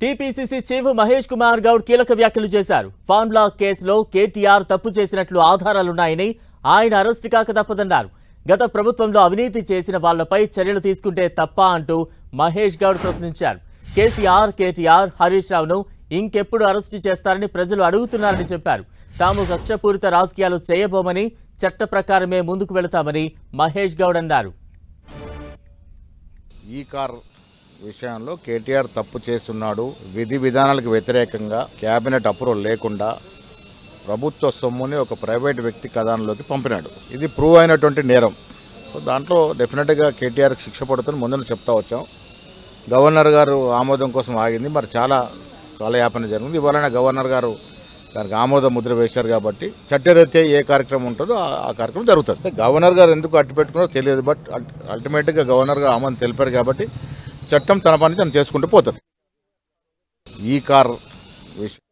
TPCC chief Mahesh Kumar Goud కీలక వ్యాఖ్యలు చేశారు. ఫార్ములా కేసులో కేటీఆర్ తప్పు చేసినట్లు ఆధారాలున్నాయని, ఆయన అరెస్ట్ కాక తప్పదన్నారు. గత ప్రభుత్వంలో అవినీతి చేసిన వాళ్లపై చర్యలు తీసుకుంటే తప్ప అంటూ మహేష్ గౌడ్ ప్రశ్నించారు. కేసీఆర్, కేటీఆర్, హరీష్ రావును ఇంకెప్పుడు అరెస్టు చేస్తారని ప్రజలు అడుగుతున్నారని చెప్పారు. తాము కక్షపూరిత రాజకీయాలు చేయబోమని, చట్ట ప్రకారమే ముందుకు వెళతామని మహేష్ గౌడ్ అన్నారు. ఈ కార్ విషయంలో కేటీఆర్ తప్పు చేస్తున్నాడు. విధి విధానాలకు వ్యతిరేకంగా క్యాబినెట్ అప్రూవల్ లేకుండా ప్రభుత్వ సొమ్ముని ఒక ప్రైవేట్ వ్యక్తి ఖజానాలోకి పంపినాడు. ఇది ప్రూవ్ అయినటువంటి నేరం. సో దాంట్లో డెఫినెట్గా కేటీఆర్కి శిక్ష పడుతుంది ముందున చెప్తా వచ్చాం. గవర్నర్ గారు ఆమోదం కోసం ఆగింది. మరి చాలా కాలయాపన జరిగింది. ఇవాళ గవర్నర్ గారు దానికి ఆమోద ముద్ర వేశారు కాబట్టి చట్టరీత్యా ఏ కార్యక్రమం ఉంటుందో ఆ కార్యక్రమం జరుగుతుంది. గవర్నర్ గారు ఎందుకు అట్టు పెట్టుకున్నారో తెలియదు. బట్ అల్టిమేట్గా గవర్నర్ గారు ఆమోదం తెలిపారు కాబట్టి చట్టం తన పని తను చేసుకుంటూ పోతుంది. ఈ కార్ విషయం